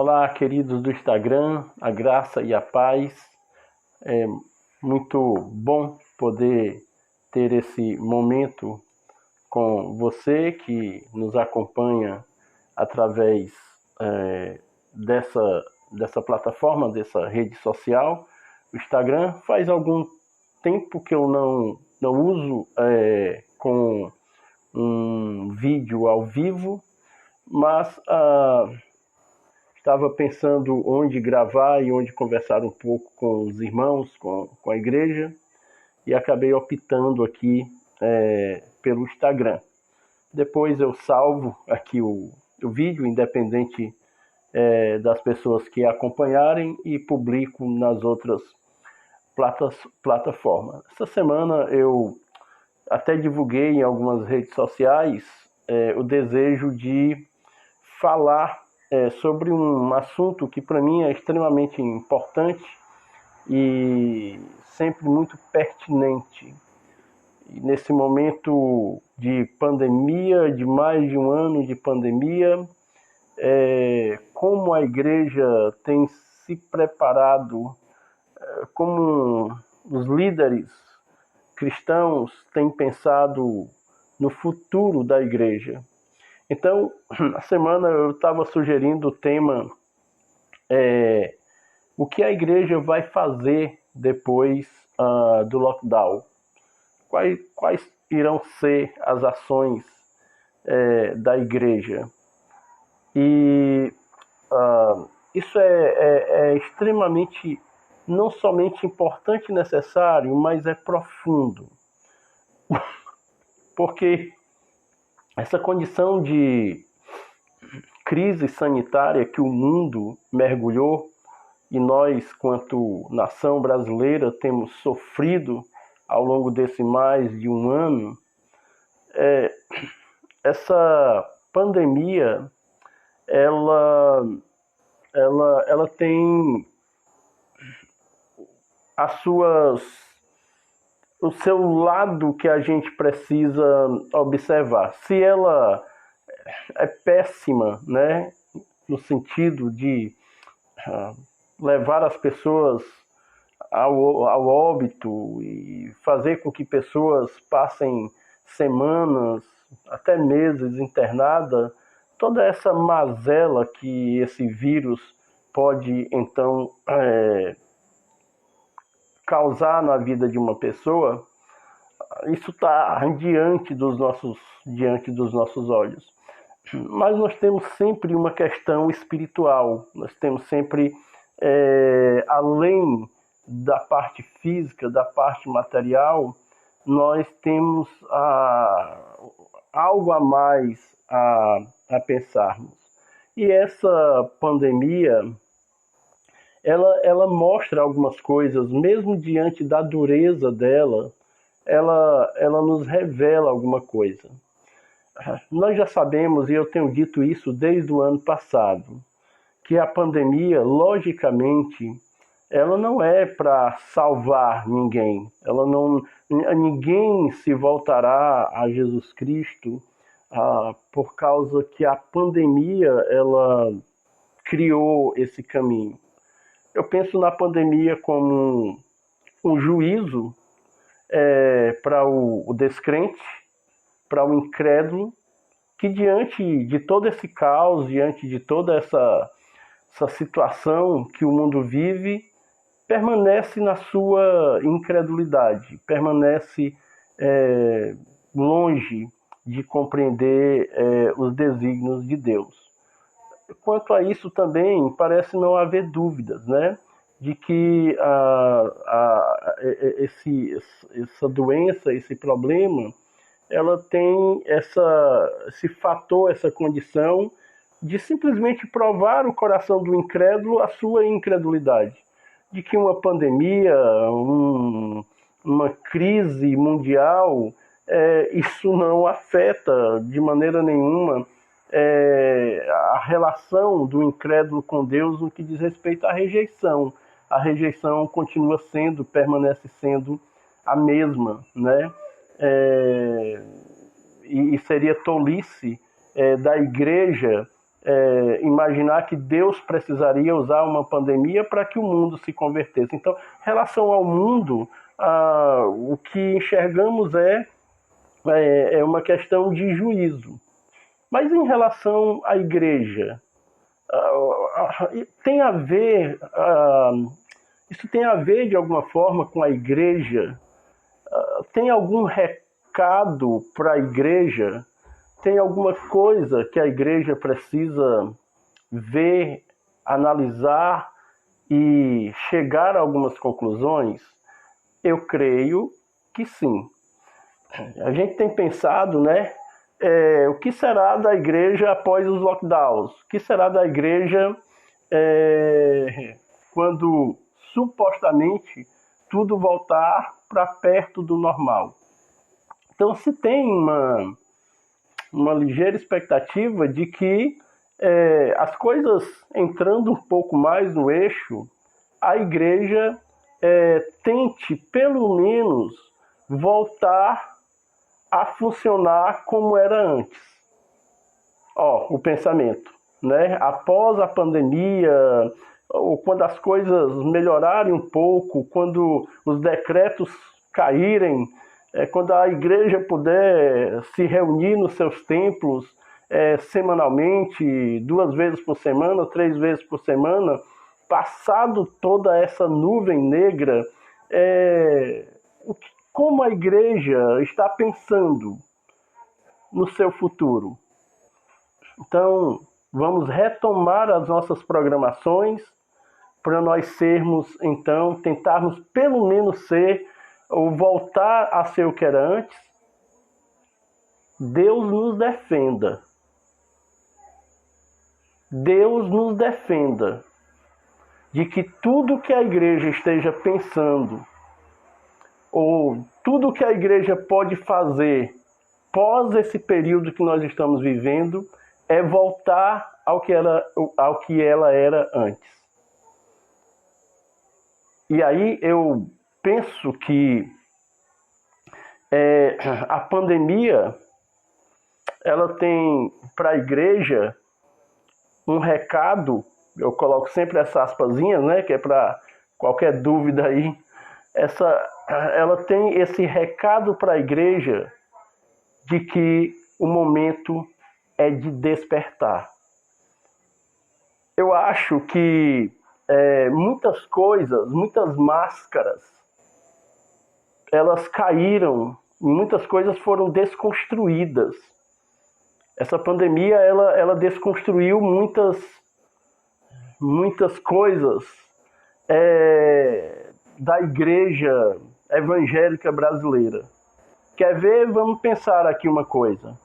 Olá, queridos do Instagram, a graça e a paz. É muito bom poder ter esse momento com você que nos acompanha através dessa plataforma, dessa rede social, o Instagram. Faz algum tempo que eu não uso com um vídeo ao vivo, mas estava pensando onde gravar e onde conversar um pouco com os irmãos, com a igreja, e acabei optando aqui pelo Instagram. Depois eu salvo aqui o vídeo, independente das pessoas que acompanharem, e publico nas outras plataformas. Essa semana eu até divulguei em algumas redes sociais o desejo de falar sobre um assunto que para mim é extremamente importante e sempre muito pertinente. E nesse momento de pandemia, de mais de um ano de pandemia, como a igreja tem se preparado, como os líderes cristãos têm pensado no futuro da igreja. Então, na semana eu estava sugerindo o tema o que a igreja vai fazer depois do lockdown. Quais irão ser as ações da igreja? E isso é extremamente, não somente importante e necessário, mas é profundo. Porque essa condição de crise sanitária que o mundo mergulhou e nós, quanto nação brasileira, temos sofrido ao longo desse mais de um ano, essa pandemia, ela tem o seu lado que a gente precisa observar. Se ela é péssima, né, no sentido de levar as pessoas ao óbito e fazer com que pessoas passem semanas, até meses internadas, toda essa mazela que esse vírus pode então causar na vida de uma pessoa, isso está diante dos nossos olhos. Mas nós temos sempre uma questão espiritual, nós temos sempre, além da parte física, da parte material, nós temos algo a mais a pensarmos. E essa pandemia, ela mostra algumas coisas, mesmo diante da dureza dela, ela nos revela alguma coisa. Nós já sabemos, e eu tenho dito isso desde o ano passado, que a pandemia, logicamente, ela não é para salvar ninguém. Ninguém se voltará a Jesus Cristo por causa que a pandemia ela criou esse caminho. Eu penso na pandemia como um juízo para o descrente, para o incrédulo, que diante de todo esse caos, diante de toda essa situação que o mundo vive, permanece na sua incredulidade, permanece longe de compreender os desígnios de Deus. Quanto a isso também, parece não haver dúvidas, né? De que essa doença, esse problema, ela tem esse fator, essa condição de simplesmente provar o coração do incrédulo a sua incredulidade. De que uma pandemia, uma crise mundial, isso não afeta de maneira nenhuma a relação do incrédulo com Deus no que diz respeito à rejeição. A rejeição continua permanece sendo a mesma, né? E seria tolice da igreja imaginar que Deus precisaria usar uma pandemia para que o mundo se convertesse. Então, em relação ao mundo, o que enxergamos é uma questão de juízo. Mas em relação à igreja, tem a ver, isso tem a ver de alguma forma com a igreja? Tem algum recado para a igreja? Tem alguma coisa que a igreja precisa ver, analisar e chegar a algumas conclusões? Eu creio que sim. A gente tem pensado, né? O que será da igreja após os lockdowns? O que será da igreja quando supostamente tudo voltar para perto do normal? Então, se tem uma ligeira expectativa de que as coisas entrando um pouco mais no eixo, a igreja tente pelo menos voltar a funcionar como era antes. O pensamento, né? Após a pandemia, ou quando as coisas melhorarem um pouco, quando os decretos caírem, quando a igreja puder se reunir nos seus templos semanalmente, 2 vezes por semana, 3 vezes por semana, passado toda essa nuvem negra, como a igreja está pensando no seu futuro? Então, vamos retomar as nossas programações para nós sermos, então, tentarmos pelo menos ser ou voltar a ser o que era antes. Deus nos defenda. Deus nos defenda de que tudo que a igreja esteja pensando, ou tudo que a igreja pode fazer pós esse período que nós estamos vivendo, é voltar ao que ela era antes. E aí eu penso que a pandemia, ela tem para a igreja um recado, eu coloco sempre essa aspasinha, né, que é para qualquer dúvida aí, ela tem esse recado para a igreja de que o momento é de despertar. Eu acho que muitas coisas, muitas máscaras, elas caíram, muitas coisas foram desconstruídas. Essa pandemia, ela desconstruiu muitas coisas da igreja evangélica brasileira. Quer ver? Vamos pensar aqui uma coisa.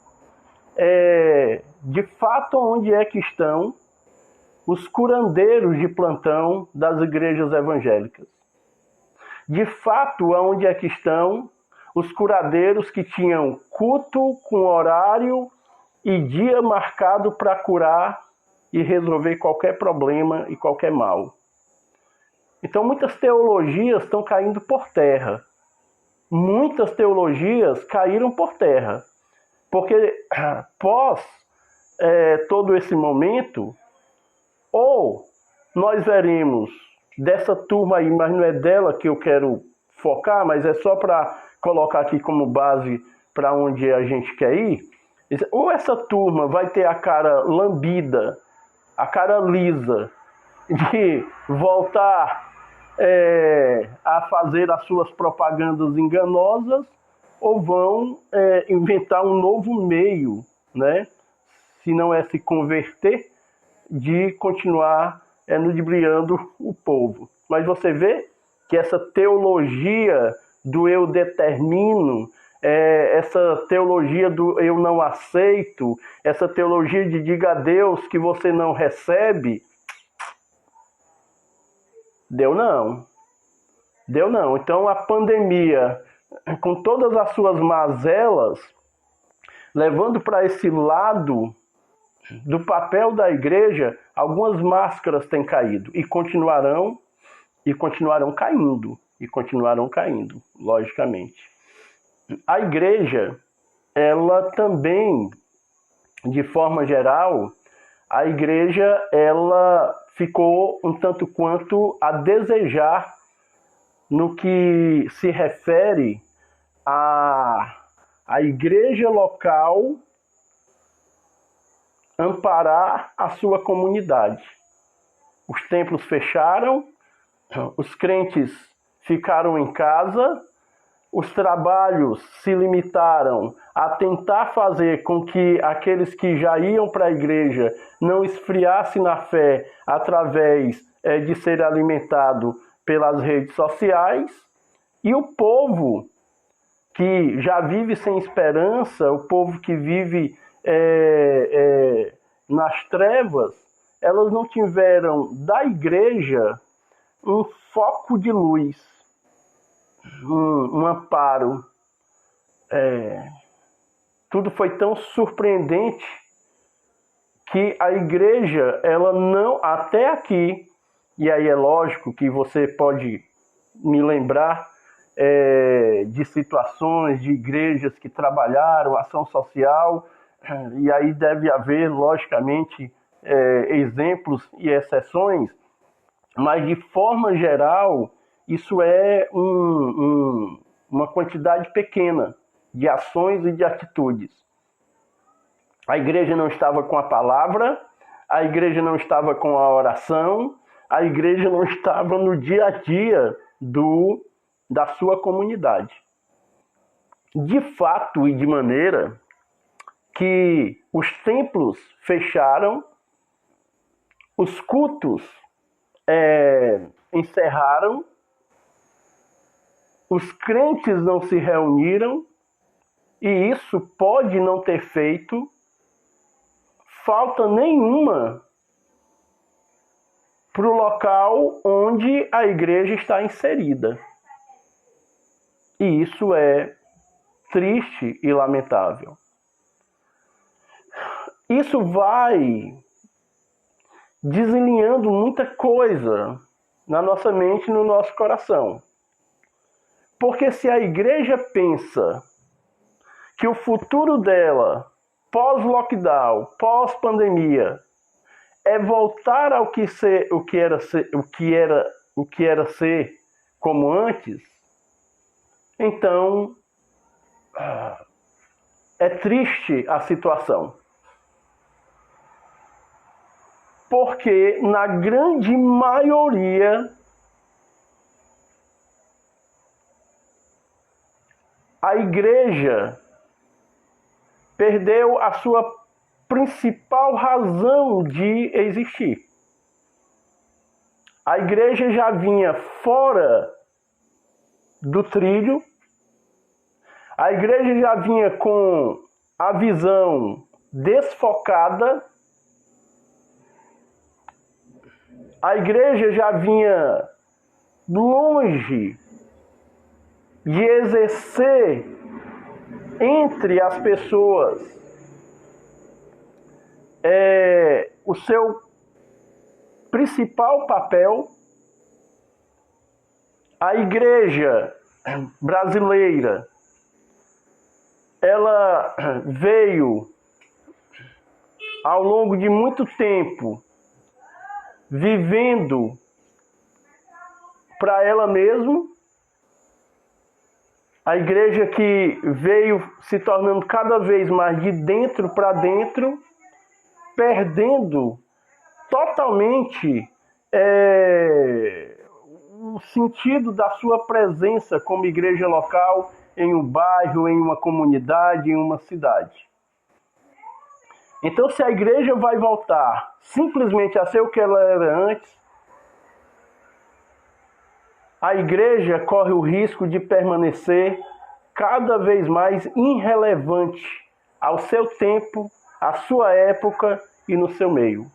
De fato, onde é que estão os curandeiros de plantão das igrejas evangélicas? De fato, onde é que estão os curadeiros que tinham culto com horário e dia marcado para curar e resolver qualquer problema e qualquer mal? Então, muitas teologias estão caindo por terra. Muitas teologias caíram por terra. Porque após todo esse momento, ou nós veremos dessa turma aí, mas não é dela que eu quero focar, mas é só para colocar aqui como base para onde a gente quer ir, ou essa turma vai ter a cara lambida, a cara lisa, de voltar a fazer as suas propagandas enganosas, ou vão inventar um novo meio, né? Se não é se converter, de continuar ludibriando o povo. Mas você vê que essa teologia do eu determino, essa teologia do eu não aceito, essa teologia de diga a Deus que você não recebe, deu não. Então a pandemia, com todas as suas mazelas, levando para esse lado do papel da igreja, algumas máscaras têm caído e continuarão caindo, logicamente. A igreja, ela também, de forma geral, a igreja ela ficou um tanto quanto a desejar no que se refere à igreja local amparar a sua comunidade. Os templos fecharam, os crentes ficaram em casa, os trabalhos se limitaram a tentar fazer com que aqueles que já iam para a igreja não esfriassem na fé através de ser alimentado pelas redes sociais, e o povo que já vive sem esperança, o povo que vive nas trevas, elas não tiveram da igreja um foco de luz, um amparo. Tudo foi tão surpreendente que a igreja, ela não, até aqui, e aí é lógico que você pode me lembrar de situações de igrejas que trabalharam ação social, e aí deve haver, logicamente, exemplos e exceções, mas de forma geral, isso é uma quantidade pequena de ações e de atitudes. A igreja não estava com a palavra, a igreja não estava com a oração, a igreja não estava no dia a dia da sua comunidade. De fato e de maneira que os templos fecharam, os cultos encerraram, os crentes não se reuniram, e isso pode não ter feito falta nenhuma para o local onde a igreja está inserida. E isso é triste e lamentável. Isso vai desalinhando muita coisa na nossa mente e no nosso coração. Porque se a igreja pensa que o futuro dela, pós-lockdown, pós-pandemia, é voltar ao que era ser como antes, então é triste a situação. Porque na grande maioria a igreja perdeu a sua principal razão de existir. A igreja já vinha fora do trilho, a igreja já vinha com a visão desfocada, a igreja já vinha longe de exercer entre as pessoas o seu principal papel. A igreja brasileira, ela veio ao longo de muito tempo vivendo para ela mesma. A igreja que veio se tornando cada vez mais de dentro para dentro, perdendo totalmente o sentido da sua presença como igreja local em um bairro, em uma comunidade, em uma cidade. Então, se a igreja vai voltar simplesmente a ser o que ela era antes, a igreja corre o risco de permanecer cada vez mais irrelevante ao seu tempo, à sua época e no seu meio.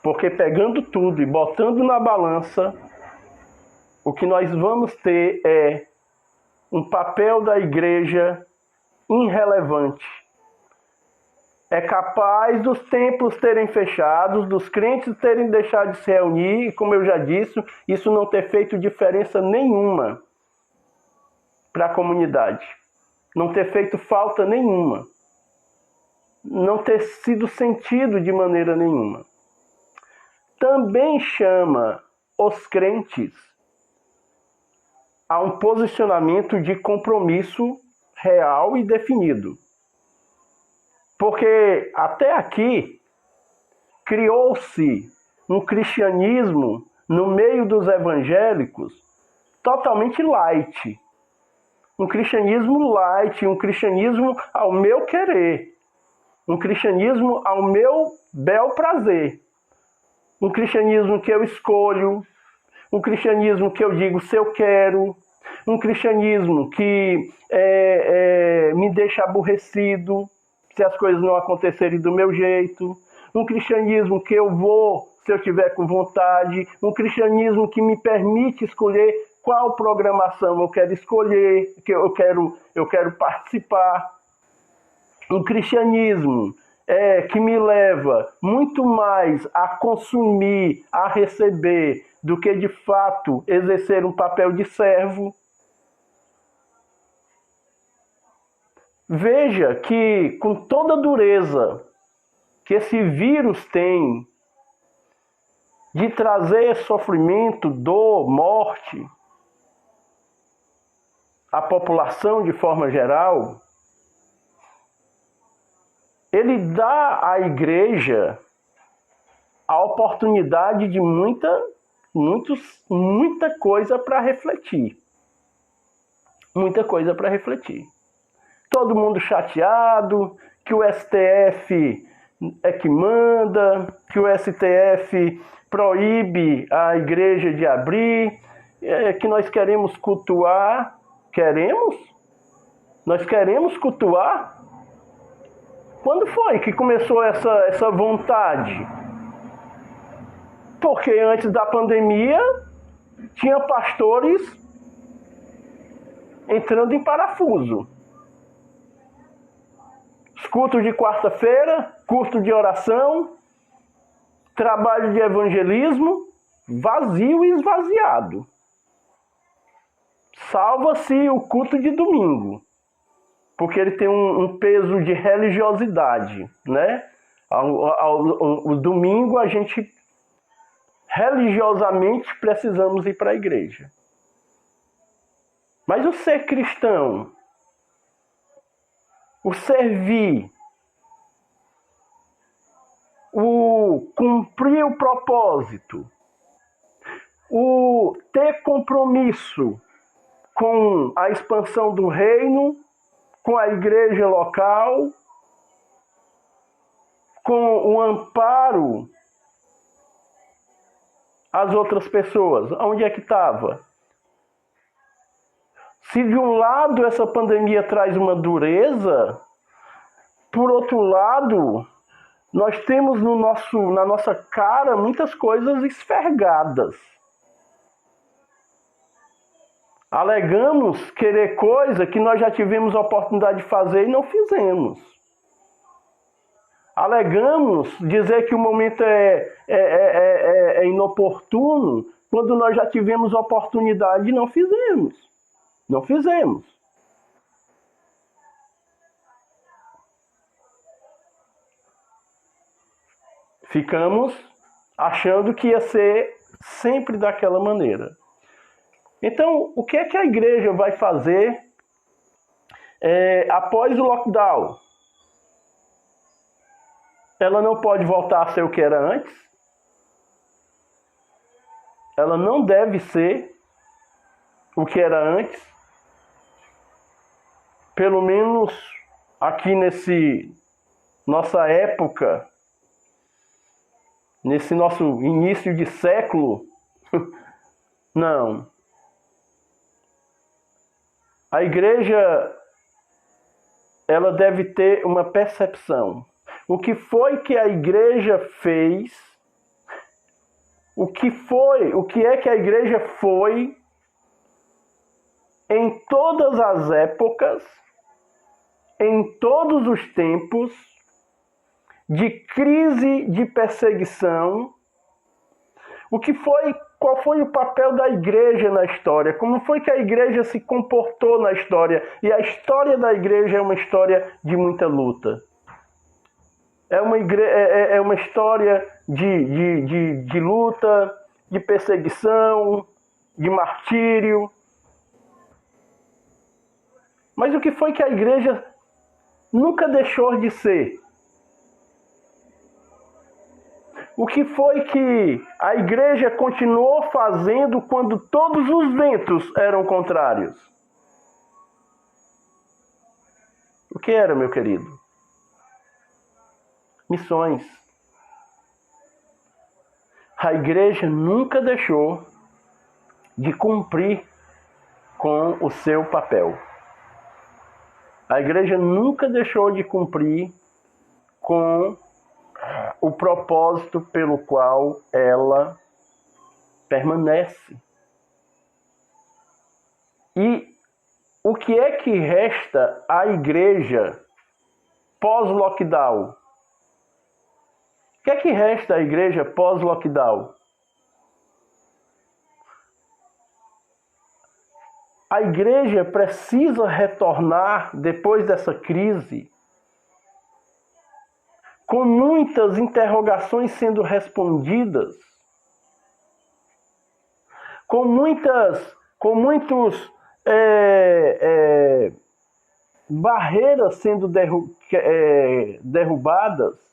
Porque pegando tudo e botando na balança, o que nós vamos ter é um papel da igreja irrelevante. É capaz dos templos terem fechado, dos crentes terem deixado de se reunir, e como eu já disse, isso não ter feito diferença nenhuma para a comunidade. Não ter feito falta nenhuma. não ter sido sentido de maneira nenhuma. Também chama os crentes a um posicionamento de compromisso real e definido. Porque até aqui criou-se um cristianismo no meio dos evangélicos totalmente light. Um cristianismo light, um cristianismo ao meu querer. Um cristianismo ao meu bel prazer. Um cristianismo que eu escolho. Um cristianismo que eu digo se eu quero. Um cristianismo que me deixa aborrecido se as coisas não acontecerem do meu jeito. Um cristianismo que eu vou se eu tiver com vontade. Um cristianismo que me permite escolher qual programação eu quero escolher, que eu quero participar. Um cristianismo que me leva muito mais a consumir, a receber, do que de fato exercer um papel de servo. Veja que com toda a dureza que esse vírus tem de trazer sofrimento, dor, morte à população de forma geral, ele dá à igreja a oportunidade de muita coisa para refletir. Muita coisa para refletir. Todo mundo chateado, que o STF é que manda, que o STF proíbe a igreja de abrir, que nós queremos cultuar. Queremos? Nós queremos cultuar? Quando foi que começou essa vontade? Porque antes da pandemia, tinha pastores entrando em parafuso. Os cultos de quarta-feira, culto de oração, trabalho de evangelismo, vazio e esvaziado. Salva-se o culto de domingo, porque ele tem um peso de religiosidade, né? O domingo a gente religiosamente precisamos ir para a igreja. Mas o ser cristão, o servir, o cumprir o propósito, o ter compromisso com a expansão do reino, com a igreja local, com o amparo às outras pessoas. Onde é que estava? Se de um lado essa pandemia traz uma dureza, por outro lado, nós temos na nossa cara muitas coisas esfergadas. Alegamos querer coisa que nós já tivemos a oportunidade de fazer e não fizemos. Alegamos dizer que o momento é inoportuno quando nós já tivemos a oportunidade e não fizemos. Não fizemos. Ficamos achando que ia ser sempre daquela maneira. Então, o que é que a igreja vai fazer após o lockdown? Ela não pode voltar a ser o que era antes. Ela não deve ser o que era antes. Pelo menos aqui nossa época, nesse nosso início de século, não. A igreja, ela deve ter uma percepção. O que foi que a igreja fez? O que é que a igreja foi em todas as épocas, em todos os tempos, de crise, de perseguição? Qual foi o papel da igreja na história? Como foi que a igreja se comportou na história? E a história da igreja é uma história de muita luta. É uma história de luta, de perseguição, de martírio. Mas o que foi que a igreja nunca deixou de ser? O que foi que a igreja continuou fazendo quando todos os ventos eram contrários? O que era, meu querido? Missões. A igreja nunca deixou de cumprir com o seu papel. A igreja nunca deixou de cumprir com o propósito pelo qual ela permanece. E o que é que resta à igreja pós-lockdown? O que é que resta à igreja pós-lockdown? A igreja precisa retornar depois dessa crise com muitas interrogações sendo respondidas, com muitos barreiras sendo derrubadas.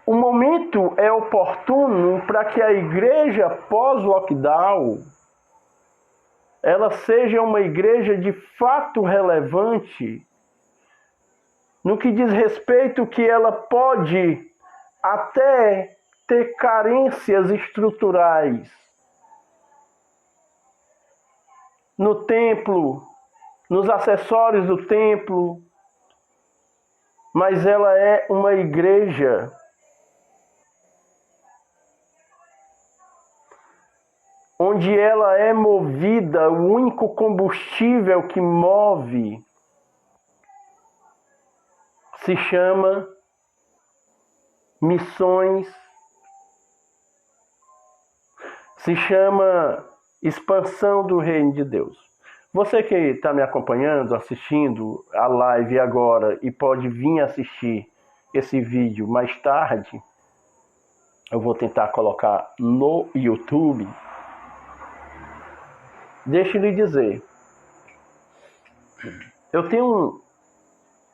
O momento é oportuno para que a igreja pós-lockdown ela seja uma igreja de fato relevante no que diz respeito que ela pode até ter carências estruturais no templo, nos acessórios do templo, mas ela é uma igreja onde ela é movida, o único combustível que move se chama missões, se chama expansão do reino de Deus. Você que está me acompanhando, assistindo a live agora e pode vir assistir esse vídeo mais tarde, eu vou tentar colocar no YouTube. Deixa eu lhe dizer, eu tenho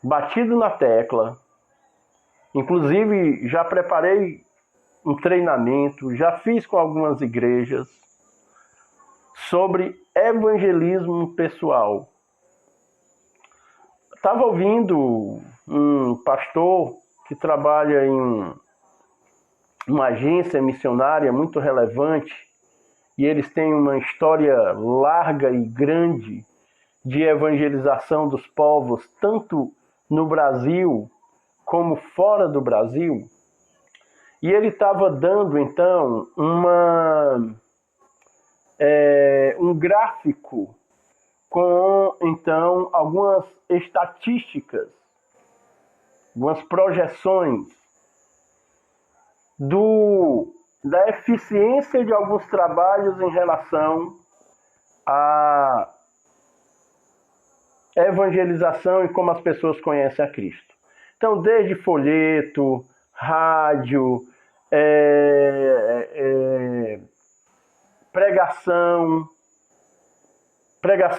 batido na tecla, inclusive já preparei um treinamento, já fiz com algumas igrejas, sobre evangelismo pessoal. Estava ouvindo um pastor que trabalha em uma agência missionária muito relevante, e eles têm uma história larga e grande de evangelização dos povos, tanto no Brasil como fora do Brasil. E ele estava dando, então, um gráfico com, então, algumas estatísticas, algumas projeções da eficiência de alguns trabalhos em relação à evangelização e como as pessoas conhecem a Cristo. Então, desde folheto, rádio, pregação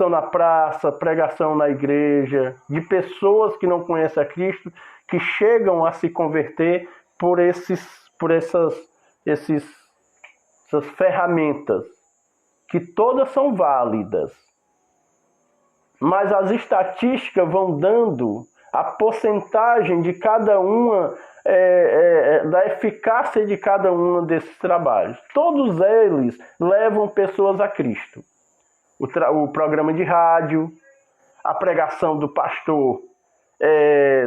na praça, pregação na igreja, de pessoas que não conhecem a Cristo, que chegam a se converter por essas ferramentas, que todas são válidas. Mas as estatísticas vão dando a porcentagem de cada uma, da eficácia de cada um desses trabalhos. Todos eles levam pessoas a Cristo. O programa de rádio, a pregação do pastor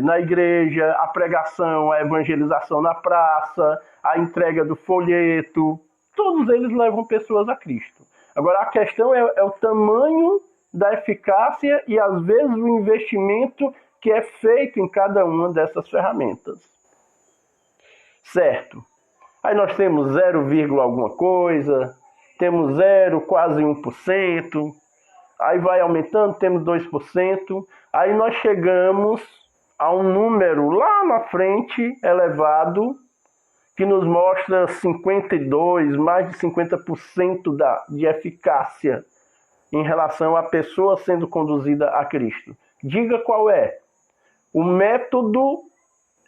na igreja, a pregação, a evangelização na praça, a entrega do folheto, todos eles levam pessoas a Cristo. Agora, a questão é o tamanho da eficácia e, às vezes, o investimento que é feito em cada uma dessas ferramentas. Certo? Aí nós temos 0, alguma coisa, temos 0, quase 1%. aí vai aumentando, temos 2%, aí nós chegamos a um número lá na frente elevado, que nos mostra 52, mais de 50% de eficácia em relação à pessoa sendo conduzida a Cristo. Diga qual é o método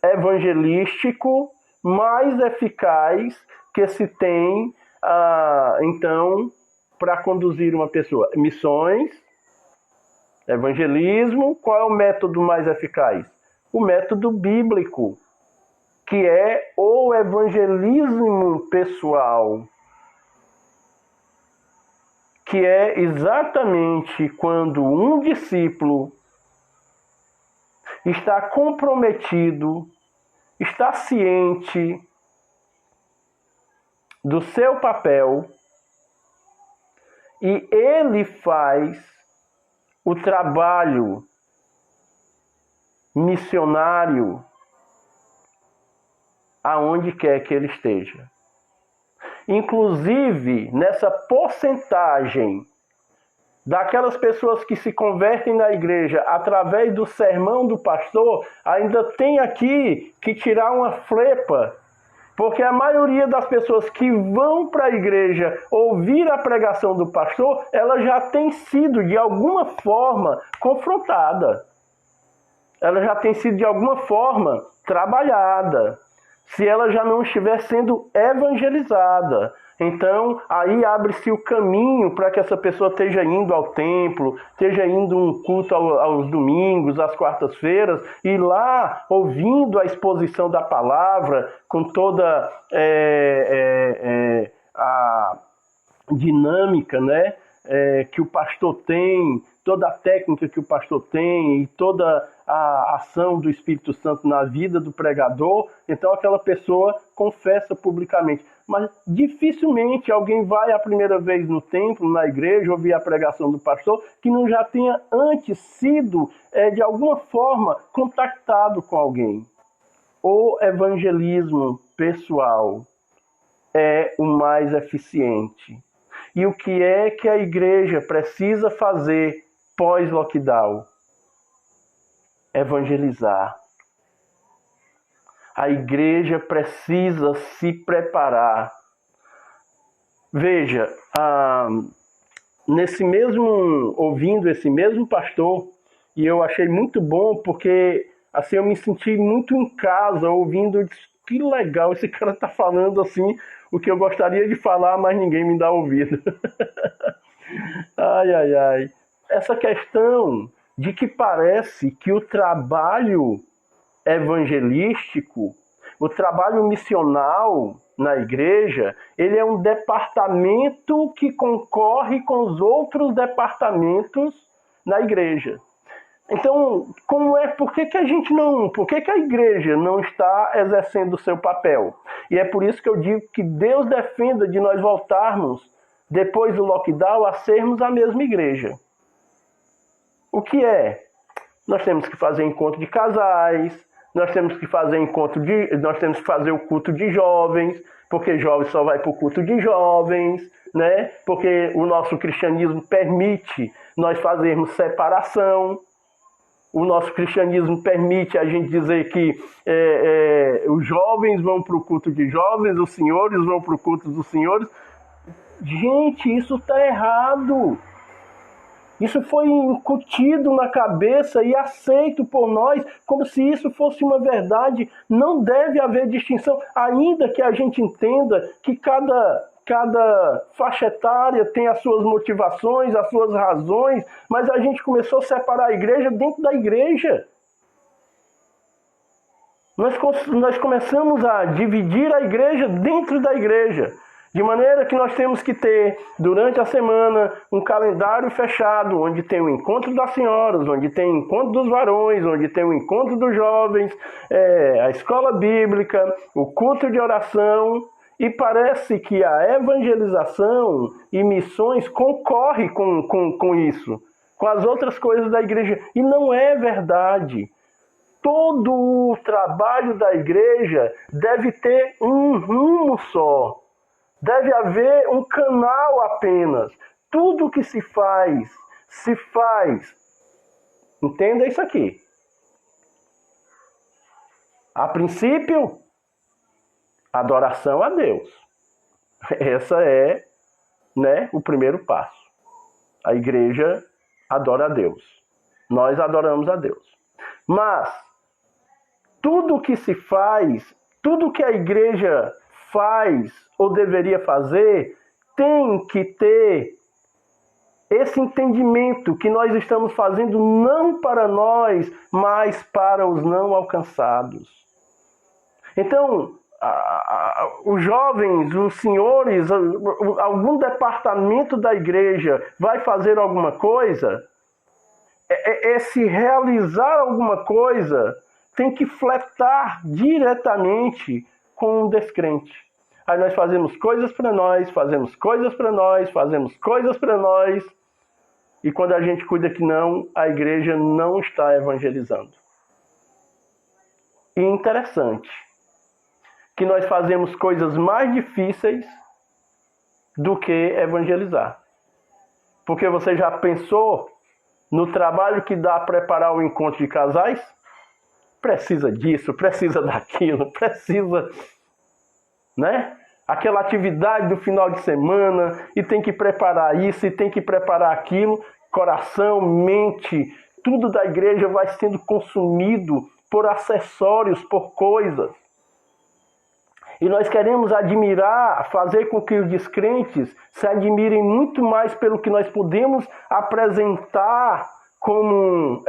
evangelístico mais eficaz que se tem, então, para conduzir uma pessoa. Missões, evangelismo. Qual é o método mais eficaz? O método bíblico, que é o evangelismo pessoal, que é exatamente quando um discípulo está comprometido, está ciente do seu papel e ele faz o trabalho missionário aonde quer que ele esteja. Inclusive, nessa porcentagem daquelas pessoas que se convertem na igreja através do sermão do pastor, ainda tem aqui que tirar uma flepa, porque a maioria das pessoas que vão para a igreja ouvir a pregação do pastor, ela já tem sido, de alguma forma, confrontada. Ela já tem sido, de alguma forma, trabalhada. Se ela já não estiver sendo evangelizada. Então, aí abre-se o caminho para que essa pessoa esteja indo ao templo, esteja indo um culto aos domingos, às quartas-feiras, e lá, ouvindo a exposição da palavra, com toda a dinâmica, né, que o pastor tem, toda a técnica que o pastor tem e toda a ação do Espírito Santo na vida do pregador, então aquela pessoa confessa publicamente. Mas dificilmente alguém vai a primeira vez no templo, na igreja, ouvir a pregação do pastor, que não já tenha antes sido, de alguma forma, contactado com alguém. O evangelismo pessoal é o mais eficiente. E o que é que a igreja precisa fazer pós-lockdown? Evangelizar. A igreja precisa se preparar. Veja, ouvindo esse mesmo pastor, e eu achei muito bom, porque assim eu me senti muito em casa, ouvindo, eu disse, que legal, esse cara está falando assim, o que eu gostaria de falar, mas ninguém me dá ouvido. Ai, ai, ai. Essa questão de que parece que o trabalho evangelístico, o trabalho missional na igreja, ele é um departamento que concorre com os outros departamentos na igreja. Então, por que a igreja não está exercendo o seu papel? E é por isso que eu digo que Deus defenda de nós voltarmos, depois do lockdown, a sermos a mesma igreja. O que é? Nós temos que fazer encontro de casais, nós temos que fazer o culto de jovens, porque jovens só vai para o culto de jovens, né? Porque o nosso cristianismo permite nós fazermos separação. O nosso cristianismo permite a gente dizer que os jovens vão para o culto de jovens, os senhores vão para o culto dos senhores. Gente, isso está errado. Isso foi incutido na cabeça e aceito por nós como se isso fosse uma verdade. Não deve haver distinção, ainda que a gente entenda que cada faixa etária tem as suas motivações, as suas razões, mas a gente começou a separar a igreja dentro da igreja. Nós começamos a dividir a igreja dentro da igreja. De maneira que nós temos que ter, durante a semana, um calendário fechado, onde tem o encontro das senhoras, onde tem o encontro dos varões, onde tem o encontro dos jovens, a escola bíblica, o culto de oração. E parece que a evangelização e missões concorrem com isso, com as outras coisas da igreja. E não é verdade. Todo o trabalho da igreja deve ter um rumo só. Deve haver um canal apenas. Tudo que se faz se faz, entenda isso aqui. A princípio, adoração a Deus. Essa é, o primeiro passo. A igreja adora a Deus. Nós adoramos a Deus. Mas tudo que se faz, tudo que a igreja faz ou deveria fazer, tem que ter esse entendimento que nós estamos fazendo não para nós, mas para os não alcançados. Então, os jovens, os senhores, algum departamento da igreja vai fazer alguma coisa, esse realizar alguma coisa tem que fletar diretamente com um descrente. Aí nós fazemos coisas para nós, fazemos coisas para nós, fazemos coisas para nós, e quando a gente cuida que não, a igreja não está evangelizando. E interessante que nós fazemos coisas mais difíceis do que evangelizar. Porque você já pensou no trabalho que dá a preparar o encontro de casais? Precisa disso, precisa daquilo, precisa, aquela atividade do final de semana, e tem que preparar isso, e tem que preparar aquilo. Coração, mente, tudo da igreja vai sendo consumido por acessórios, por coisas. E nós queremos admirar, fazer com que os descrentes se admirem muito mais pelo que nós podemos apresentar como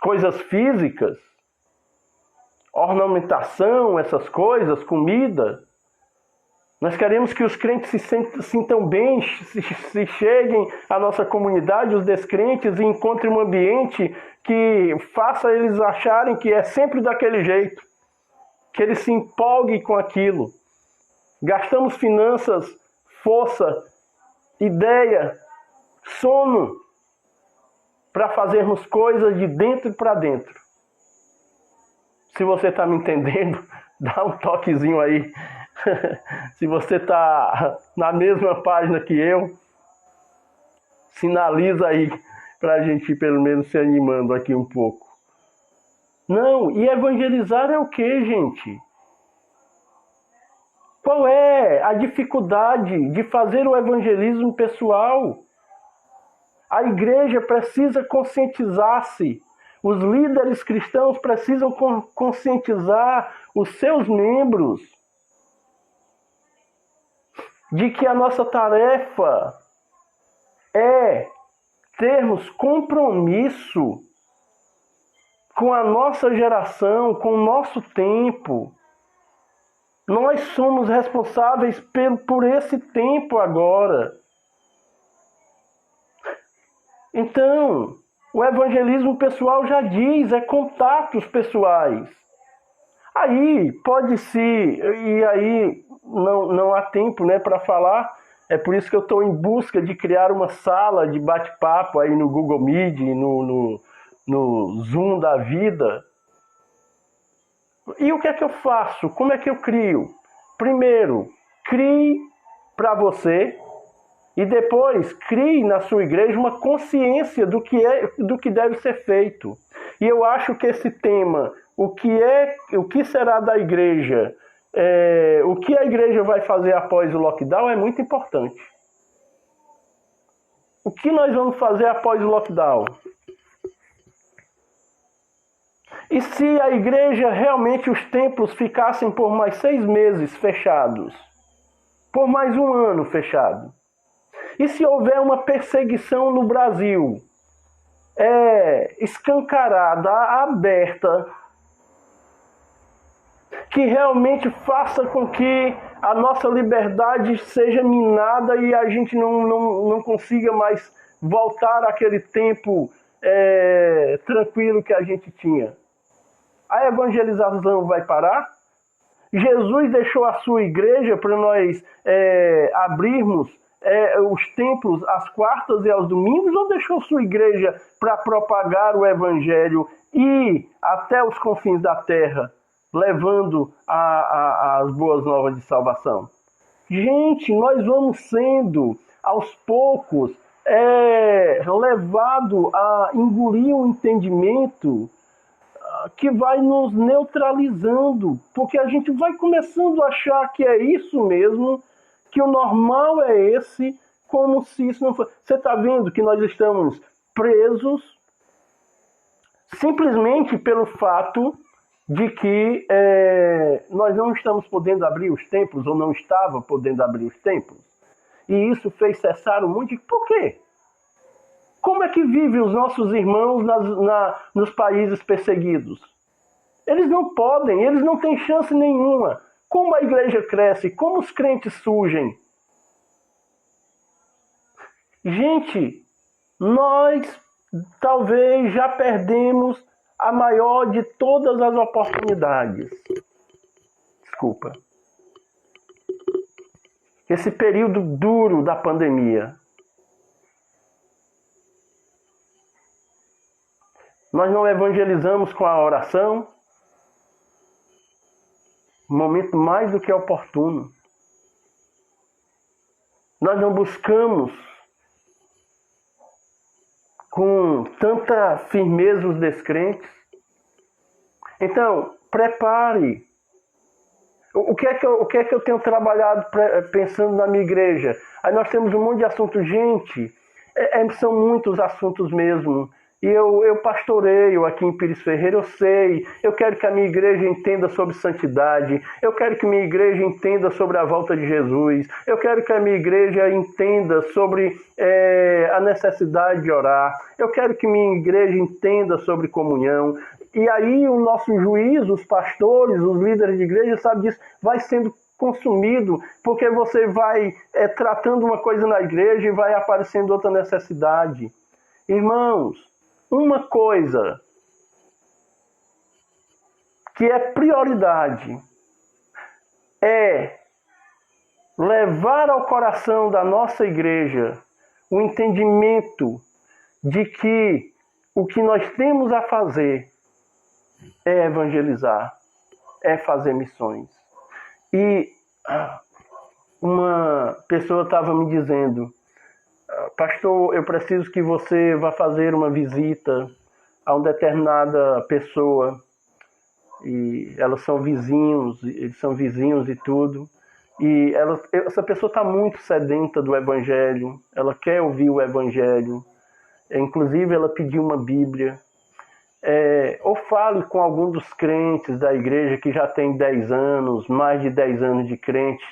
coisas físicas, ornamentação, essas coisas, comida. Nós queremos que os crentes se sintam bem, se cheguem à nossa comunidade, os descrentes, e encontrem um ambiente que faça eles acharem que é sempre daquele jeito, que eles se empolguem com aquilo. Gastamos finanças, força, ideia, sono, para fazermos coisas de dentro para dentro. Se você está me entendendo, dá um toquezinho aí. Se você está na mesma página que eu, sinaliza aí para a gente pelo menos se animando aqui um pouco. Não, e evangelizar é o que, gente? Qual é a dificuldade de fazer o evangelismo pessoal? A igreja precisa conscientizar-se. Os líderes cristãos precisam conscientizar os seus membros de que a nossa tarefa é termos compromisso com a nossa geração, com o nosso tempo. Nós somos responsáveis por esse tempo agora. Então, o evangelismo pessoal já diz, é contatos pessoais. Aí pode-se, e aí não há tempo para falar, é por isso que eu estou em busca de criar uma sala de bate-papo aí no Google Meet, no Zoom da vida. E o que é que eu faço? Como é que eu crio? Primeiro, crie para você, e depois crie na sua igreja uma consciência do que deve ser feito. E eu acho que esse tema, o que será da igreja, o que a igreja vai fazer após o lockdown, é muito importante. O que nós vamos fazer após o lockdown? E se a igreja, realmente, os templos ficassem por mais 6 meses fechados? Por mais 1 ano fechado? E se houver uma perseguição no Brasil, escancarada, aberta, que realmente faça com que a nossa liberdade seja minada e a gente não consiga mais voltar àquele tempo tranquilo que a gente tinha? A evangelização vai parar? Jesus deixou a sua igreja para nós abrirmos os templos às quartas e aos domingos, ou deixou sua igreja para propagar o evangelho e até os confins da terra, levando as boas novas de salvação? Gente, nós vamos sendo, aos poucos, levado a engolir um entendimento que vai nos neutralizando, porque a gente vai começando a achar que é isso mesmo, que o normal é esse, como se isso não fosse. Você está vendo que nós estamos presos simplesmente pelo fato de que nós não estamos podendo abrir os templos, ou não estava podendo abrir os templos. E isso fez cessar um monte de... Por quê? Como é que vivem os nossos irmãos nos países perseguidos? Eles não podem, eles não têm chance nenhuma. Como a igreja cresce, como os crentes surgem. Gente, nós talvez já perdemos a maior de todas as oportunidades. Desculpa. Esse período duro da pandemia. Nós não evangelizamos com a oração. Momento mais do que oportuno. Nós não buscamos com tanta firmeza os descrentes. Então, prepare. O que é que eu tenho trabalhado pensando na minha igreja? Aí nós temos um monte de assuntos. Gente, são muitos assuntos mesmo. E eu pastoreio aqui em Pires Ferreira, eu sei. Eu quero que a minha igreja entenda sobre santidade. Eu quero que a minha igreja entenda sobre a volta de Jesus. Eu quero que a minha igreja entenda sobre a necessidade de orar. Eu quero que minha igreja entenda sobre comunhão. E aí o nosso juízo, os pastores, os líderes de igreja, sabe disso, vai sendo consumido, porque você vai tratando uma coisa na igreja e vai aparecendo outra necessidade. Irmãos, uma coisa que é prioridade é levar ao coração da nossa igreja o entendimento de que o que nós temos a fazer é evangelizar, é fazer missões. E uma pessoa estava me dizendo: pastor, eu preciso que você vá fazer uma visita a uma determinada pessoa. E elas são vizinhos, eles são vizinhos e tudo. E essa pessoa está muito sedenta do Evangelho, ela quer ouvir o Evangelho. Inclusive, ela pediu uma Bíblia. Ou fale com algum dos crentes da igreja que já tem 10 anos, mais de 10 anos de crente.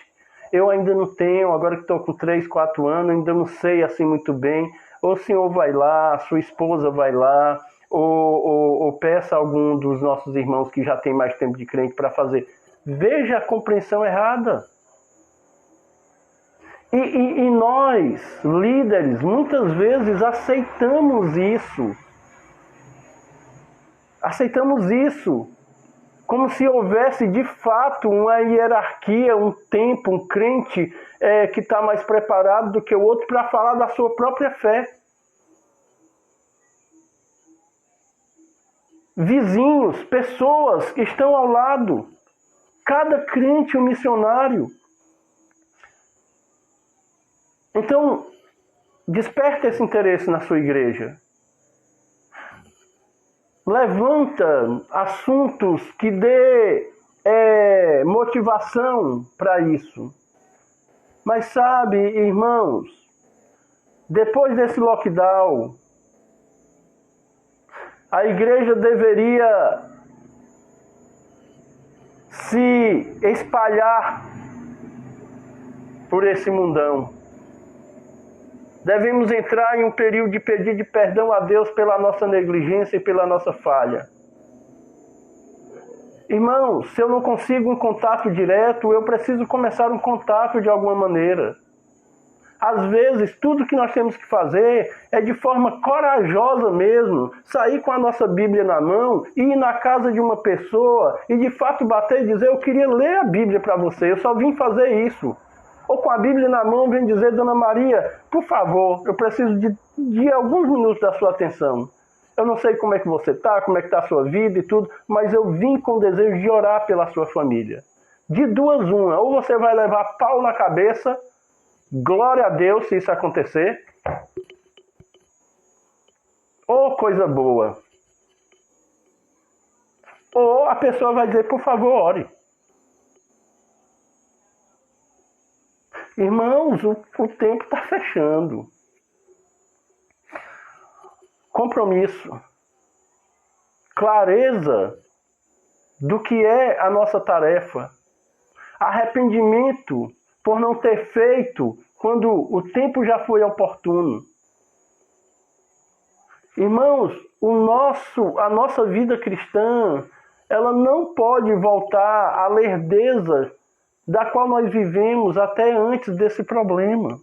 Eu ainda não tenho, agora que estou com 3, 4 anos, ainda não sei assim muito bem. Ou o senhor vai lá, sua esposa vai lá, ou peça a algum dos nossos irmãos que já tem mais tempo de crente para fazer. Veja a compreensão errada. E nós, líderes, muitas vezes aceitamos isso. Aceitamos isso. Como se houvesse, de fato, uma hierarquia, um tempo, um crente que está mais preparado do que o outro para falar da sua própria fé. Vizinhos, pessoas que estão ao lado. Cada crente um missionário. Então, desperta esse interesse na sua igreja. Levanta assuntos que dê motivação para isso. Mas sabe, irmãos, depois desse lockdown, a igreja deveria se espalhar por esse mundão. Devemos entrar em um período de pedir de perdão a Deus pela nossa negligência e pela nossa falha. Irmãos, se eu não consigo um contato direto, eu preciso começar um contato de alguma maneira. Às vezes, tudo que nós temos que fazer é de forma corajosa mesmo, sair com a nossa Bíblia na mão, ir na casa de uma pessoa e de fato bater e dizer: eu queria ler a Bíblia para você, eu só vim fazer isso. Ou com a Bíblia na mão, vem dizer: Dona Maria, por favor, eu preciso de alguns minutos da sua atenção. Eu não sei como é que você está, como é que está a sua vida e tudo, mas eu vim com o desejo de orar pela sua família. De duas uma, ou você vai levar pau na cabeça, glória a Deus se isso acontecer, ou coisa boa. Ou a pessoa vai dizer, por favor, ore. Irmãos, o tempo está fechando. Compromisso. Clareza do que é a nossa tarefa. Arrependimento por não ter feito quando o tempo já foi oportuno. Irmãos, a nossa vida cristã, ela não pode voltar à lerdeza da qual nós vivemos até antes desse problema.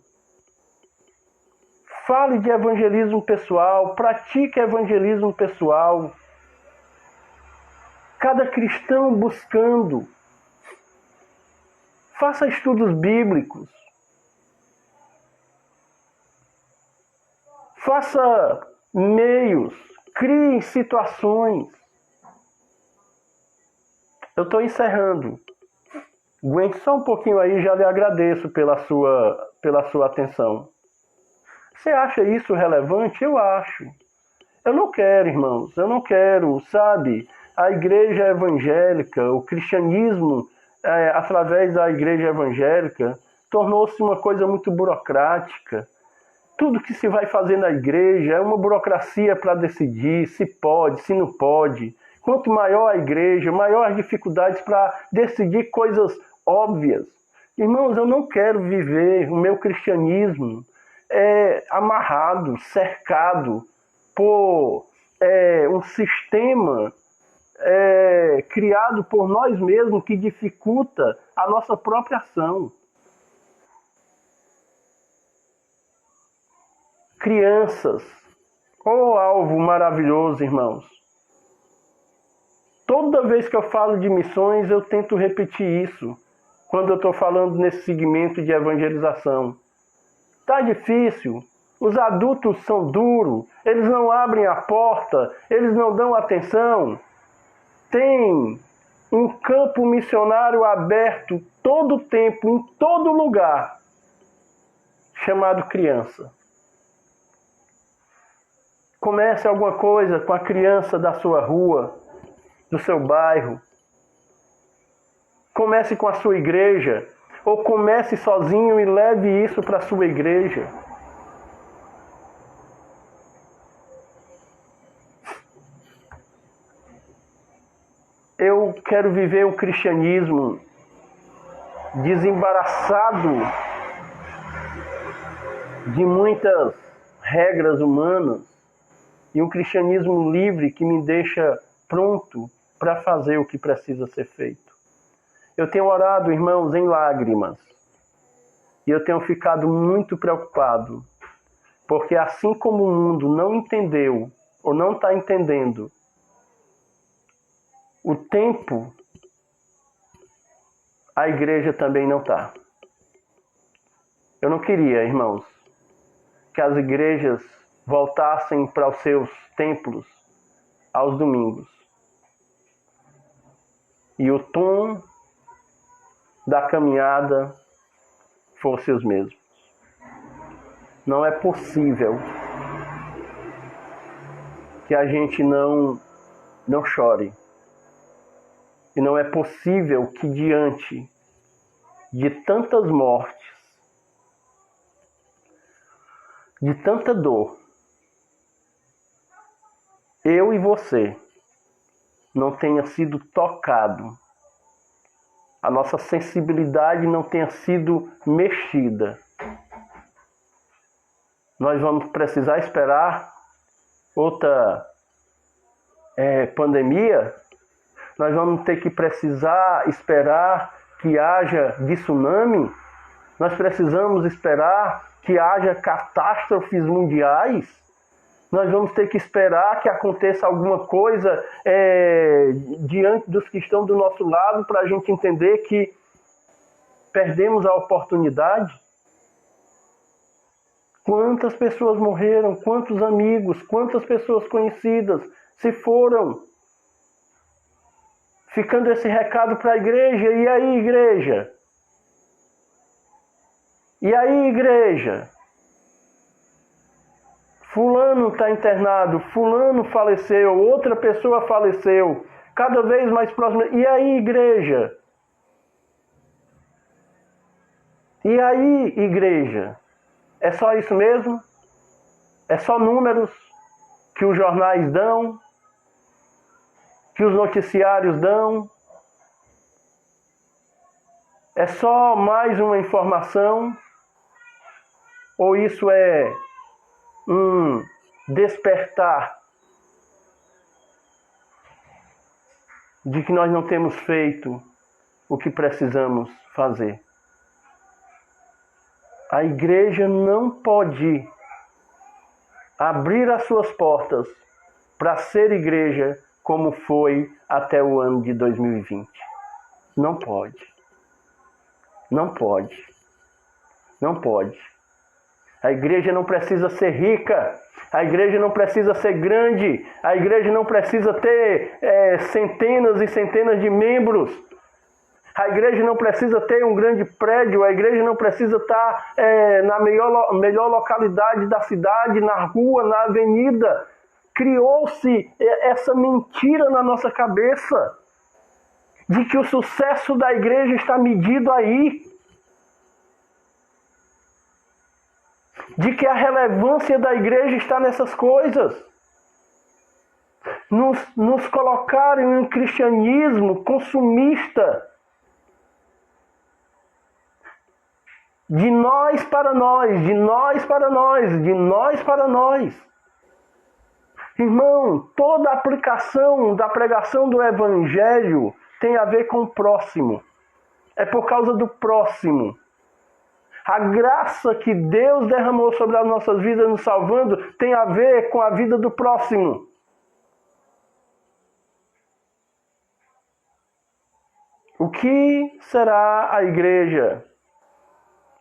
Fale de evangelismo pessoal, pratique evangelismo pessoal. Cada cristão buscando. Faça estudos bíblicos. Faça meios, crie situações. Eu estou encerrando. Aguente só um pouquinho aí, já lhe agradeço pela sua atenção. Você acha isso relevante? Eu acho. Eu não quero, irmãos, eu não quero, sabe, a igreja evangélica, o cristianismo, através da igreja evangélica, tornou-se uma coisa muito burocrática. Tudo que se vai fazer na igreja é uma burocracia para decidir se pode, se não pode. Quanto maior a igreja, maior as dificuldades para decidir coisas óbvias. Irmãos, eu não quero viver o meu cristianismo amarrado, cercado por um sistema criado por nós mesmos que dificulta a nossa própria ação. Crianças, alvo maravilhoso, irmãos. Toda vez que eu falo de missões, eu tento repetir isso, quando eu estou falando nesse segmento de evangelização. Tá difícil, os adultos são duros, eles não abrem a porta, eles não dão atenção. Tem um campo missionário aberto todo o tempo, em todo lugar, chamado criança. Comece alguma coisa com a criança da sua rua, do seu bairro. Comece com a sua igreja, ou comece sozinho e leve isso para a sua igreja. Eu quero viver um cristianismo desembaraçado de muitas regras humanas e um cristianismo livre que me deixa pronto para fazer o que precisa ser feito. Eu tenho orado, irmãos, em lágrimas. E eu tenho ficado muito preocupado. Porque assim como o mundo não entendeu, ou não está entendendo, o tempo, a igreja também não está. Eu não queria, irmãos, que as igrejas voltassem para os seus templos aos domingos. E o tom da caminhada fosse os mesmos. Não é possível que a gente não chore. E não é possível que diante de tantas mortes, de tanta dor, eu e você não tenha sido tocado, a nossa sensibilidade não tenha sido mexida. Nós vamos precisar esperar outra pandemia? Nós vamos ter que precisar esperar que haja tsunami? Nós precisamos esperar que haja catástrofes mundiais? Nós vamos ter que esperar que aconteça alguma coisa diante dos que estão do nosso lado para a gente entender que perdemos a oportunidade? Quantas pessoas morreram? Quantos amigos? Quantas pessoas conhecidas se foram? ficando esse recado para a igreja. E aí, igreja? E aí, igreja? Fulano está internado, fulano faleceu, outra pessoa faleceu, cada vez mais próximo. E aí, igreja? E aí, igreja? É só isso mesmo? É só números que os jornais dão? Que os noticiários dão? É só mais uma informação? Ou isso é um despertar de que nós não temos feito o que precisamos fazer? A igreja não pode abrir as suas portas para ser igreja como foi até o ano de 2020. Não pode. Não pode. Não pode. A igreja não precisa ser rica. A igreja não precisa ser grande. A igreja não precisa ter centenas e centenas de membros. A igreja não precisa ter um grande prédio. A igreja não precisa estar na melhor localidade da cidade, na rua, na avenida. Criou-se essa mentira na nossa cabeça de que o sucesso da igreja está medido aí. De que a relevância da igreja está nessas coisas. Nos colocarem em um cristianismo consumista. De nós para nós, de nós para nós, de nós para nós. Irmão, toda a aplicação da pregação do Evangelho tem a ver com o próximo. É por causa do próximo. A graça que Deus derramou sobre as nossas vidas nos salvando tem a ver com a vida do próximo. O que será a igreja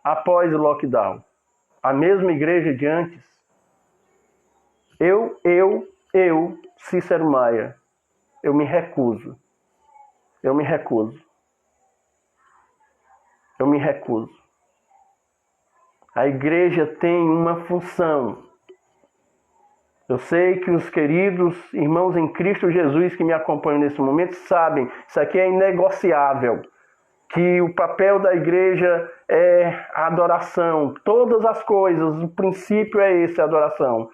após o lockdown? A mesma igreja de antes? Eu, Cícero Maia, eu me recuso. Eu me recuso. Eu me recuso. A igreja tem uma função. Eu sei que os queridos irmãos em Cristo Jesus que me acompanham nesse momento sabem, isso aqui é inegociável, que o papel da igreja é a adoração, todas as coisas, o princípio é esse, a adoração.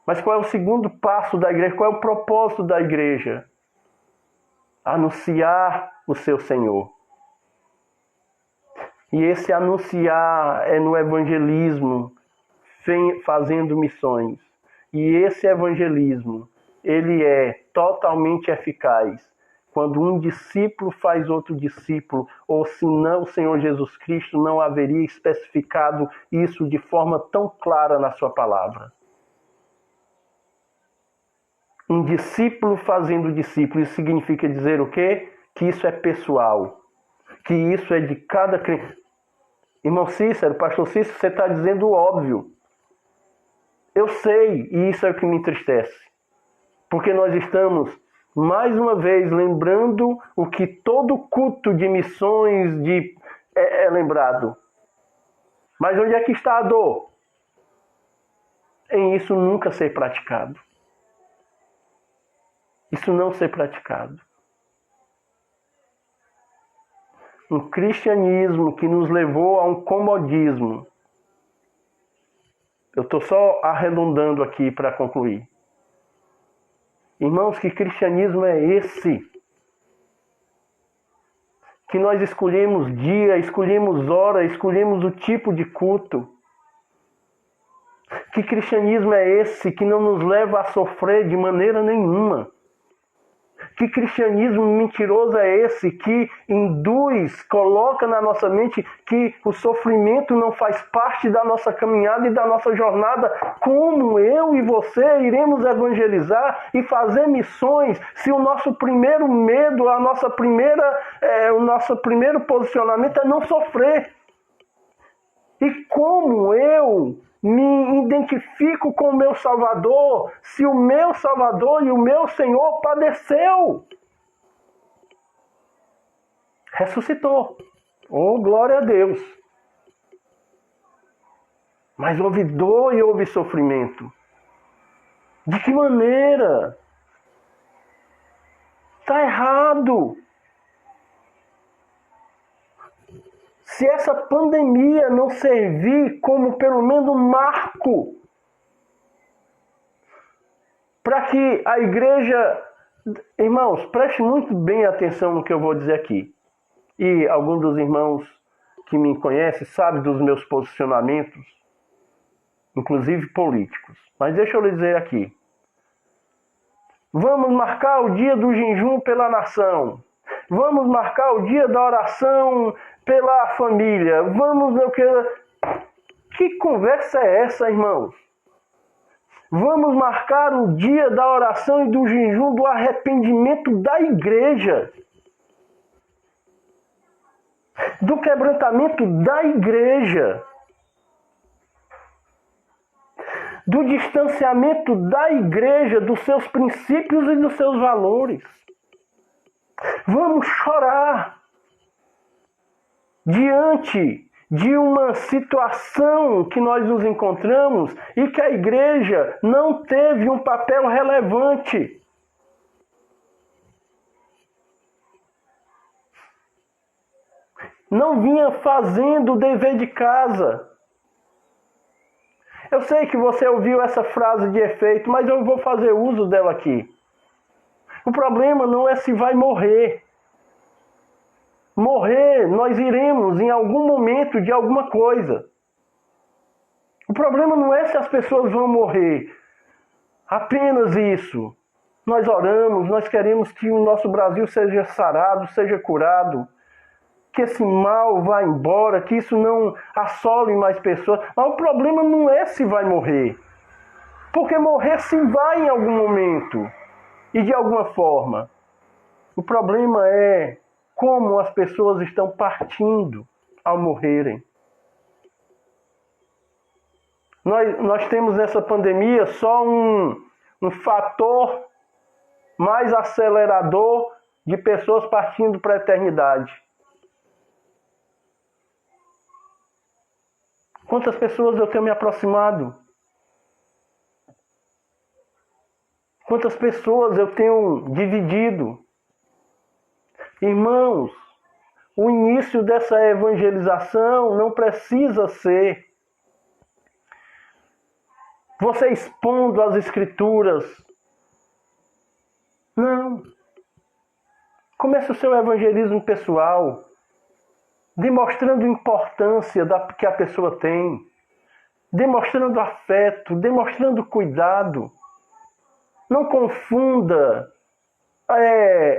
Mas qual é o segundo passo da igreja? Qual é o propósito da igreja? Anunciar o seu Senhor. E esse anunciar é no evangelismo, fazendo missões. E esse evangelismo, ele é totalmente eficaz quando um discípulo faz outro discípulo, ou senão o Senhor Jesus Cristo não haveria especificado isso de forma tão clara na sua palavra. Um discípulo fazendo discípulo, isso significa dizer o quê? Que isso é pessoal, que isso é de cada crente. Irmão Cícero, pastor Cícero, você está dizendo o óbvio. Eu sei, e isso é o que me entristece. Porque nós estamos, mais uma vez, lembrando o que todo culto de missões é lembrado. Mas onde é que está a dor? Em isso nunca ser praticado. Isso não ser praticado. Um cristianismo que nos levou a um comodismo. Eu estou só arredondando aqui para concluir. Irmãos, que cristianismo é esse? Que nós escolhemos dia, escolhemos hora, escolhemos o tipo de culto. Que cristianismo é esse que não nos leva a sofrer de maneira nenhuma? Que cristianismo mentiroso é esse que induz, coloca na nossa mente que o sofrimento não faz parte da nossa caminhada e da nossa jornada? Como eu e você iremos evangelizar e fazer missões se o nosso primeiro medo, o nosso primeiro posicionamento é não sofrer? E como eu me identifico com o meu Salvador, se o meu Salvador e o meu Senhor padeceu? Ressuscitou. Oh, glória a Deus. Mas houve dor e houve sofrimento. De que maneira? Está errado. Se essa pandemia não servir como pelo menos um marco para que a igreja... Irmãos, preste muito bem atenção no que eu vou dizer aqui. E alguns dos irmãos que me conhecem sabem dos meus posicionamentos, inclusive políticos. Mas deixa eu lhe dizer aqui. Vamos marcar o dia do jejum pela nação. Vamos marcar o dia da oração pela família. Vamos... Que conversa é essa, irmãos? Vamos marcar o dia da oração e do jejum do arrependimento da igreja. Do quebrantamento da igreja. Do distanciamento da igreja, dos seus princípios e dos seus valores. Vamos chorar diante de uma situação que nós nos encontramos e que a igreja não teve um papel relevante. Não vinha fazendo o dever de casa. Eu sei que você ouviu essa frase de efeito, mas eu vou fazer uso dela aqui. O problema não é se vai morrer. Morrer, nós iremos em algum momento de alguma coisa. O problema não é se as pessoas vão morrer. Apenas isso. Nós oramos, nós queremos que o nosso Brasil seja sarado, seja curado. Que esse mal vá embora, que isso não assole mais pessoas. Mas o problema não é se vai morrer. Porque morrer se vai em algum momento. E de alguma forma. O problema é como as pessoas estão partindo ao morrerem. Nós temos nessa pandemia só um fator mais acelerador de pessoas partindo para a eternidade. Quantas pessoas eu tenho me aproximado? Quantas pessoas eu tenho dividido? Irmãos, o início dessa evangelização não precisa ser você expondo as escrituras. Não. Comece o seu evangelismo pessoal, demonstrando a importância que a pessoa tem, demonstrando afeto, demonstrando cuidado. Não confunda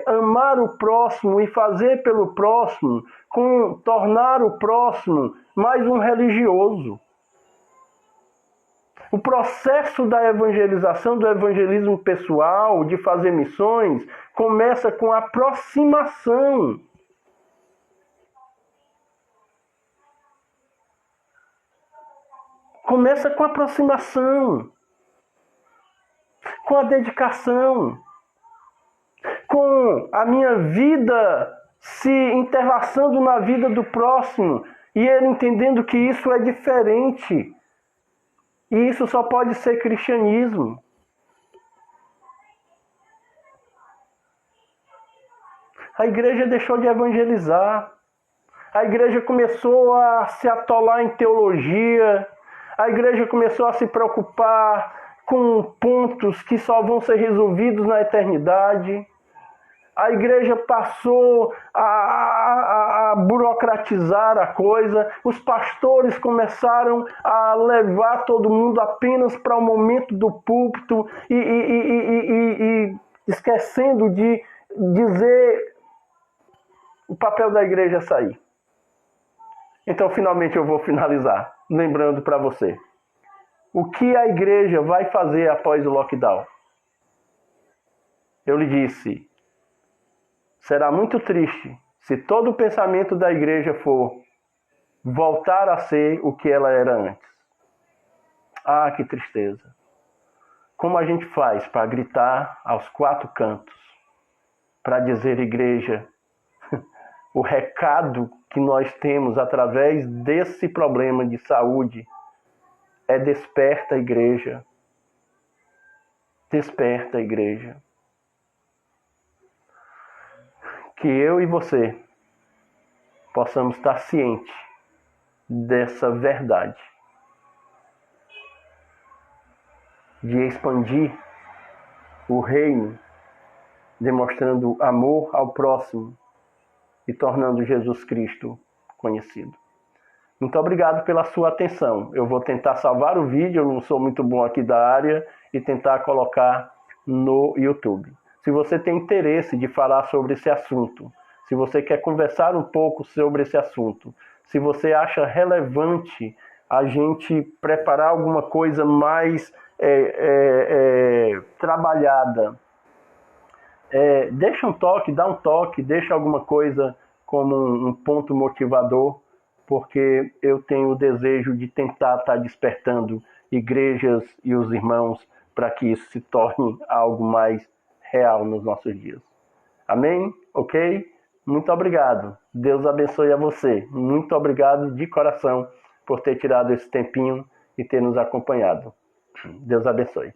amar o próximo e fazer pelo próximo com tornar o próximo mais um religioso. O processo da evangelização, do evangelismo pessoal, de fazer missões, começa com aproximação. Começa com aproximação, com a dedicação, com a minha vida se interlaçando na vida do próximo e ele entendendo que isso é diferente. E isso só pode ser cristianismo. A igreja deixou de evangelizar. A igreja começou a se atolar em teologia. A igreja começou a se preocupar com pontos que só vão ser resolvidos na eternidade. A igreja passou a burocratizar a coisa. Os pastores começaram a levar todo mundo apenas para o momento do púlpito e esquecendo de dizer o papel da igreja sair. Então, finalmente, eu vou finalizar, lembrando para você. O que a igreja vai fazer após o lockdown? Eu lhe disse, será muito triste se todo o pensamento da igreja for voltar a ser o que ela era antes. Ah, que tristeza. Como a gente faz para gritar aos quatro cantos, para dizer, igreja, o recado que nós temos através desse problema de saúde é: desperta, igreja. Desperta, igreja. Que eu e você possamos estar cientes dessa verdade, de expandir o reino, demonstrando amor ao próximo e tornando Jesus Cristo conhecido. Muito obrigado pela sua atenção. Eu vou tentar salvar o vídeo, eu não sou muito bom aqui da área, e tentar colocar no YouTube. Se você tem interesse de falar sobre esse assunto, se você quer conversar um pouco sobre esse assunto, se você acha relevante a gente preparar alguma coisa mais trabalhada, deixa um toque, dá um toque, deixa alguma coisa como um ponto motivador, porque eu tenho o desejo de tentar estar despertando igrejas e os irmãos para que isso se torne algo mais real nos nossos dias. Amém? Ok? Muito obrigado. Deus abençoe a você. Muito obrigado de coração por ter tirado esse tempinho e ter nos acompanhado. Deus abençoe.